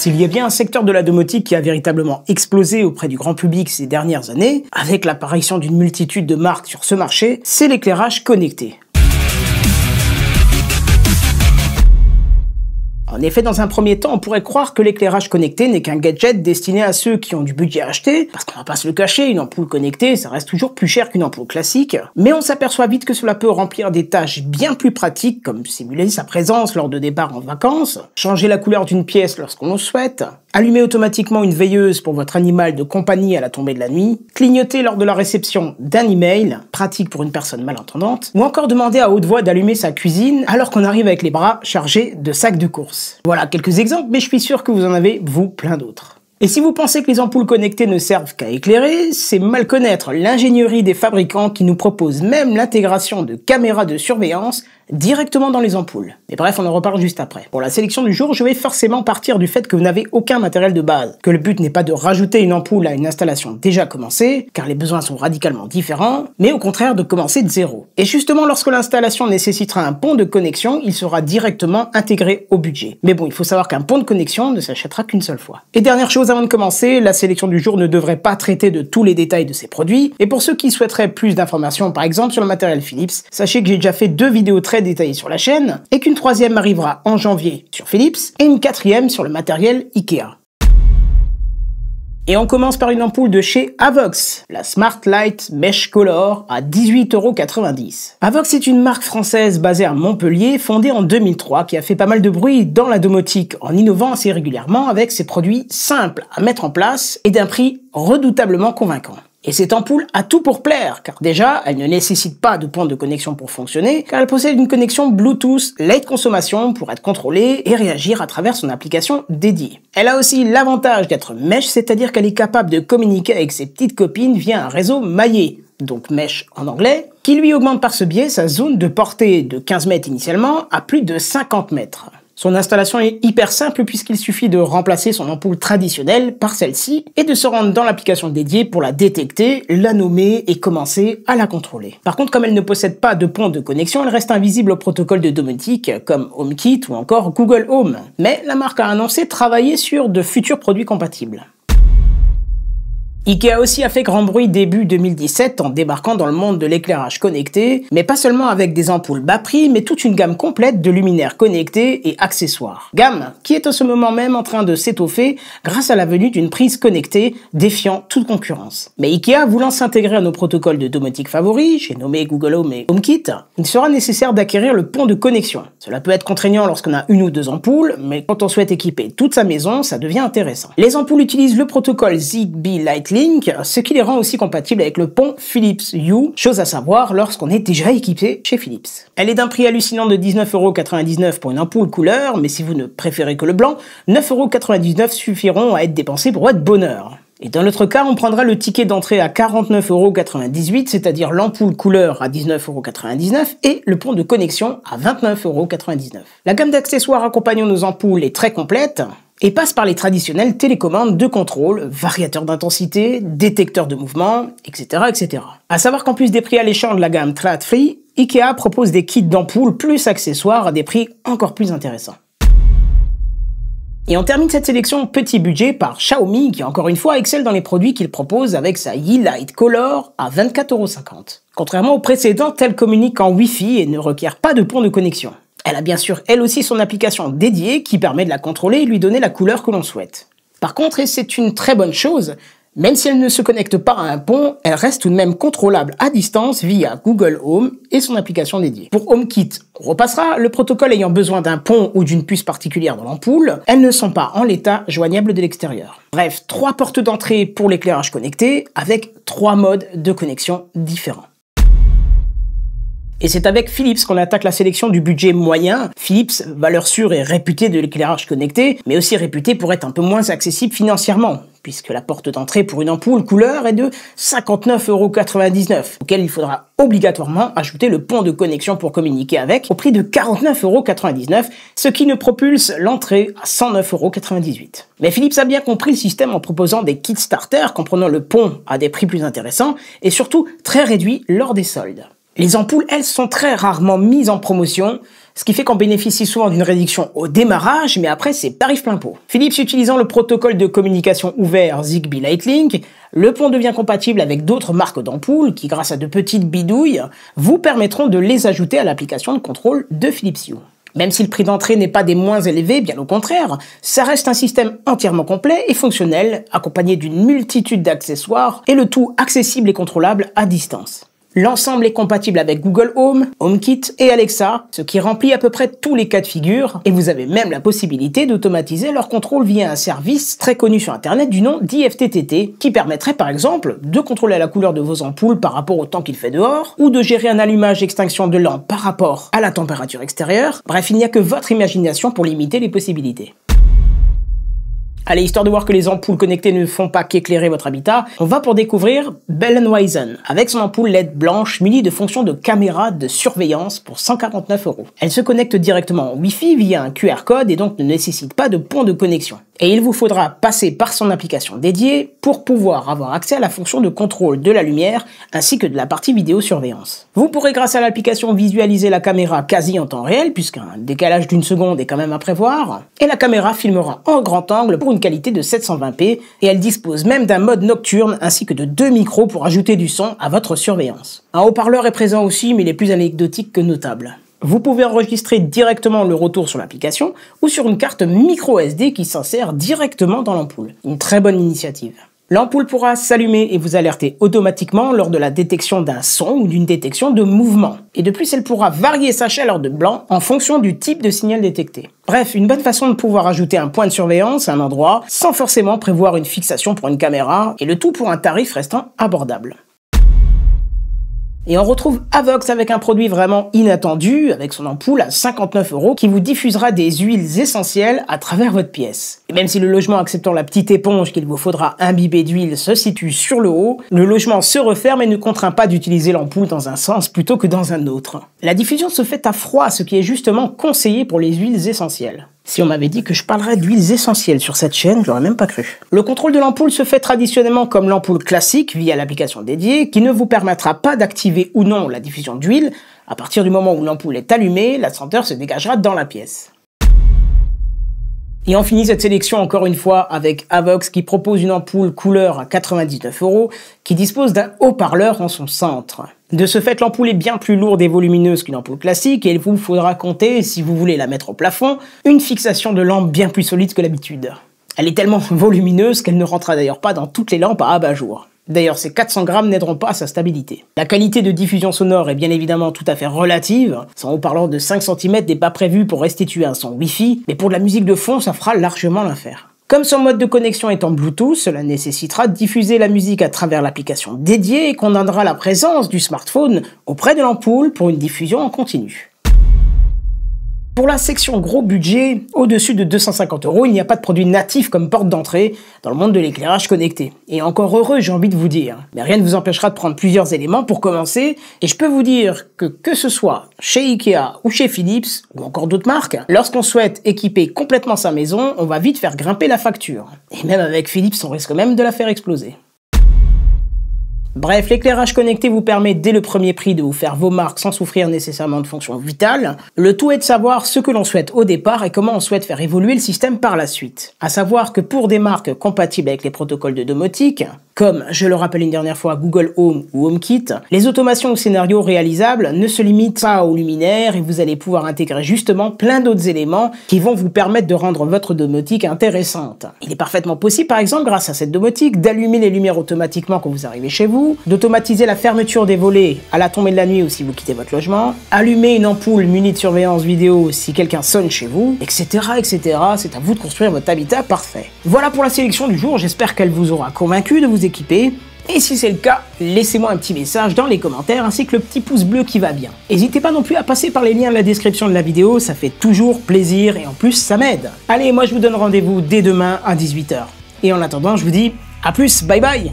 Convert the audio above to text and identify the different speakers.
Speaker 1: S'il y a bien un secteur de la domotique qui a véritablement explosé auprès du grand public ces dernières années, avec l'apparition d'une multitude de marques sur ce marché, c'est l'éclairage connecté. En effet, dans un premier temps, on pourrait croire que l'éclairage connecté n'est qu'un gadget destiné à ceux qui ont du budget à acheter, parce qu'on va pas se le cacher, une ampoule connectée, ça reste toujours plus cher qu'une ampoule classique, mais on s'aperçoit vite que cela peut remplir des tâches bien plus pratiques, comme simuler sa présence lors de départ en vacances, changer la couleur d'une pièce lorsqu'on le souhaite, allumer automatiquement une veilleuse pour votre animal de compagnie à la tombée de la nuit, clignoter lors de la réception d'un email, pratique pour une personne malentendante, ou encore demander à haute voix d'allumer sa cuisine alors qu'on arrive avec les bras chargés de sacs de course. Voilà quelques exemples, mais je suis sûr que vous en avez, vous, plein d'autres. Et si vous pensez que les ampoules connectées ne servent qu'à éclairer, c'est mal connaître l'ingénierie des fabricants qui nous proposent même l'intégration de caméras de surveillance directement dans les ampoules. Mais bref, on en reparle juste après. Pour la sélection du jour, je vais forcément partir du fait que vous n'avez aucun matériel de base, que le but n'est pas de rajouter une ampoule à une installation déjà commencée, car les besoins sont radicalement différents, mais au contraire de commencer de zéro. Et justement, lorsque l'installation nécessitera un pont de connexion, il sera directement intégré au budget. Mais bon, il faut savoir qu'un pont de connexion ne s'achètera qu'une seule fois. Et dernière chose avant de commencer, la sélection du jour ne devrait pas traiter de tous les détails de ces produits, et pour ceux qui souhaiteraient plus d'informations, par exemple sur le matériel Philips, sachez que j'ai déjà fait 2 vidéos très détaillées sur la chaîne, et qu'une 3e arrivera en janvier sur Philips, et une 4e sur le matériel Ikea. Et on commence par une ampoule de chez Avox, la Smart Light Mesh Color à 18,90 €. Avox est une marque française basée à Montpellier, fondée en 2003, qui a fait pas mal de bruit dans la domotique en innovant assez régulièrement avec ses produits simples à mettre en place et d'un prix redoutablement convaincant. Et cette ampoule a tout pour plaire, car déjà, elle ne nécessite pas de pont de connexion pour fonctionner, car elle possède une connexion Bluetooth Late Consommation pour être contrôlée et réagir à travers son application dédiée. Elle a aussi l'avantage d'être mesh, c'est-à-dire qu'elle est capable de communiquer avec ses petites copines via un réseau maillé, donc mesh en anglais, qui lui augmente par ce biais sa zone de portée de 15 mètres initialement à plus de 50 mètres. Son installation est hyper simple puisqu'il suffit de remplacer son ampoule traditionnelle par celle-ci et de se rendre dans l'application dédiée pour la détecter, la nommer et commencer à la contrôler. Par contre, comme elle ne possède pas de pont de connexion, elle reste invisible au protocole de domotique comme HomeKit ou encore Google Home. Mais la marque a annoncé travailler sur de futurs produits compatibles. Ikea aussi a fait grand bruit début 2017 en débarquant dans le monde de l'éclairage connecté, mais pas seulement avec des ampoules bas prix, mais toute une gamme complète de luminaires connectés et accessoires. Gamme qui est en ce moment même en train de s'étoffer grâce à la venue d'une prise connectée défiant toute concurrence. Mais Ikea voulant s'intégrer à nos protocoles de domotique favoris, j'ai nommé Google Home et HomeKit, il sera nécessaire d'acquérir le pont de connexion. Cela peut être contraignant lorsqu'on a une ou deux ampoules, mais quand on souhaite équiper toute sa maison, ça devient intéressant. Les ampoules utilisent le protocole Zigbee Lightning, ce qui les rend aussi compatibles avec le pont Philips Hue, chose à savoir lorsqu'on est déjà équipé chez Philips. Elle est d'un prix hallucinant de 19,99 € pour une ampoule couleur, mais si vous ne préférez que le blanc, 9,99 € suffiront à être dépensés pour votre bonheur. Et dans notre cas, on prendra le ticket d'entrée à 49,98 €, c'est-à-dire l'ampoule couleur à 19,99 € et le pont de connexion à 29,99 €. La gamme d'accessoires accompagnant nos ampoules est très complète et passe par les traditionnelles télécommandes de contrôle, variateurs d'intensité, détecteurs de mouvement, etc., etc. À savoir qu'en plus des prix alléchants de la gamme Trad Free, Ikea propose des kits d'ampoules plus accessoires à des prix encore plus intéressants. Et on termine cette sélection petit budget par Xiaomi qui encore une fois excelle dans les produits qu'il propose avec sa Yi-Light Color à 24,50 €. Contrairement aux précédentes, elle communique en Wi-Fi et ne requiert pas de pont de connexion. Elle a bien sûr elle aussi son application dédiée qui permet de la contrôler et lui donner la couleur que l'on souhaite. Par contre, et c'est une très bonne chose, même si elle ne se connecte pas à un pont, elle reste tout de même contrôlable à distance via Google Home et son application dédiée. Pour HomeKit, on repassera, le protocole ayant besoin d'un pont ou d'une puce particulière dans l'ampoule, elles ne sont pas en l'état joignables de l'extérieur. Bref, 3 portes d'entrée pour l'éclairage connecté avec 3 modes de connexion différents. Et c'est avec Philips qu'on attaque la sélection du budget moyen. Philips, valeur sûre et réputée de l'éclairage connecté, mais aussi réputée pour être un peu moins accessible financièrement, puisque la porte d'entrée pour une ampoule couleur est de 59,99 €, auquel il faudra obligatoirement ajouter le pont de connexion pour communiquer avec, au prix de 49,99 €, ce qui ne propulse l'entrée à 109,98 €. Mais Philips a bien compris le système en proposant des kits starter comprenant le pont à des prix plus intéressants, et surtout très réduits lors des soldes. Les ampoules, elles, sont très rarement mises en promotion, ce qui fait qu'on bénéficie souvent d'une réduction au démarrage, mais après c'est tarif plein pot. Philips utilisant le protocole de communication ouvert Zigbee Lightlink, le pont devient compatible avec d'autres marques d'ampoules qui, grâce à de petites bidouilles, vous permettront de les ajouter à l'application de contrôle de Philips Hue. Même si le prix d'entrée n'est pas des moins élevés, bien au contraire, ça reste un système entièrement complet et fonctionnel, accompagné d'une multitude d'accessoires, et le tout accessible et contrôlable à distance. L'ensemble est compatible avec Google Home, HomeKit et Alexa, ce qui remplit à peu près tous les cas de figure, et vous avez même la possibilité d'automatiser leur contrôle via un service très connu sur internet du nom d'IFTTT, qui permettrait par exemple de contrôler la couleur de vos ampoules par rapport au temps qu'il fait dehors, ou de gérer un allumage-extinction de lampe par rapport à la température extérieure. Bref, il n'y a que votre imagination pour limiter les possibilités. Allez, histoire de voir que les ampoules connectées ne font pas qu'éclairer votre habitat, on va pour découvrir Bell & Wizen, avec son ampoule LED blanche munie de fonctions de caméra de surveillance pour 149 €. Elle se connecte directement en Wi-Fi via un QR code et donc ne nécessite pas de pont de connexion. Et il vous faudra passer par son application dédiée pour pouvoir avoir accès à la fonction de contrôle de la lumière ainsi que de la partie vidéosurveillance. Vous pourrez grâce à l'application visualiser la caméra quasi en temps réel puisqu'un décalage d'une seconde est quand même à prévoir, et la caméra filmera en grand angle pour une qualité de 720p et elle dispose même d'un mode nocturne ainsi que de 2 micros pour ajouter du son à votre surveillance. Un haut-parleur est présent aussi mais il est plus anecdotique que notable. Vous pouvez enregistrer directement le retour sur l'application ou sur une carte micro SD qui s'insère directement dans l'ampoule. Une très bonne initiative. L'ampoule pourra s'allumer et vous alerter automatiquement lors de la détection d'un son ou d'une détection de mouvement. Et de plus, elle pourra varier sa chaleur de blanc en fonction du type de signal détecté. Bref, une bonne façon de pouvoir ajouter un point de surveillance à un endroit sans forcément prévoir une fixation pour une caméra, et le tout pour un tarif restant abordable. Et on retrouve Avox avec un produit vraiment inattendu, avec son ampoule à 59 € qui vous diffusera des huiles essentielles à travers votre pièce. Et même si le logement acceptant la petite éponge qu'il vous faudra imbiber d'huile se situe sur le haut, le logement se referme et ne contraint pas d'utiliser l'ampoule dans un sens plutôt que dans un autre. La diffusion se fait à froid, ce qui est justement conseillé pour les huiles essentielles. Si on m'avait dit que je parlerais d'huiles essentielles sur cette chaîne, j'aurais même pas cru. Le contrôle de l'ampoule se fait traditionnellement comme l'ampoule classique via l'application dédiée qui ne vous permettra pas d'activer ou non la diffusion d'huile. À partir du moment où l'ampoule est allumée, la senteur se dégagera dans la pièce. Et on finit cette sélection encore une fois avec Avox qui propose une ampoule couleur à 99 € qui dispose d'un haut-parleur en son centre. De ce fait, l'ampoule est bien plus lourde et volumineuse qu'une ampoule classique et il vous faudra compter, si vous voulez la mettre au plafond, une fixation de lampe bien plus solide que d'habitude. Elle est tellement volumineuse qu'elle ne rentrera d'ailleurs pas dans toutes les lampes à abat-jour. D'ailleurs, ces 400 grammes n'aideront pas à sa stabilité. La qualité de diffusion sonore est bien évidemment tout à fait relative. Son haut-parleur de 5 cm n'est pas prévu pour restituer un son Wi-Fi, mais pour de la musique de fond, ça fera largement l'affaire. Comme son mode de connexion est en Bluetooth, cela nécessitera de diffuser la musique à travers l'application dédiée et condamnera la présence du smartphone auprès de l'ampoule pour une diffusion en continu. Pour la section gros budget, au-dessus de 250 €, il n'y a pas de produit natif comme porte d'entrée dans le monde de l'éclairage connecté. Et encore heureux, j'ai envie de vous dire. Mais rien ne vous empêchera de prendre plusieurs éléments pour commencer, et je peux vous dire que ce soit chez Ikea ou chez Philips, ou encore d'autres marques, lorsqu'on souhaite équiper complètement sa maison, on va vite faire grimper la facture. Et même avec Philips, on risque même de la faire exploser. Bref, l'éclairage connecté vous permet dès le premier prix de vous faire vos marques sans souffrir nécessairement de fonctions vitales. Le tout est de savoir ce que l'on souhaite au départ et comment on souhaite faire évoluer le système par la suite. À savoir que pour des marques compatibles avec les protocoles de domotique, comme, je le rappelle une dernière fois, Google Home ou HomeKit, les automations ou scénarios réalisables ne se limitent pas aux luminaires et vous allez pouvoir intégrer justement plein d'autres éléments qui vont vous permettre de rendre votre domotique intéressante. Il est parfaitement possible, par exemple, grâce à cette domotique, d'allumer les lumières automatiquement quand vous arrivez chez vous, d'automatiser la fermeture des volets à la tombée de la nuit ou si vous quittez votre logement, allumer une ampoule munie de surveillance vidéo si quelqu'un sonne chez vous, etc., etc. C'est à vous de construire votre habitat parfait. Voilà pour la sélection du jour, j'espère qu'elle vous aura convaincu de vous équiper. Et si c'est le cas, laissez-moi un petit message dans les commentaires ainsi que le petit pouce bleu qui va bien. N'hésitez pas non plus à passer par les liens de la description de la vidéo, ça fait toujours plaisir et en plus ça m'aide. Allez, moi je vous donne rendez-vous dès demain à 18 h. Et en attendant, je vous dis à plus, bye bye.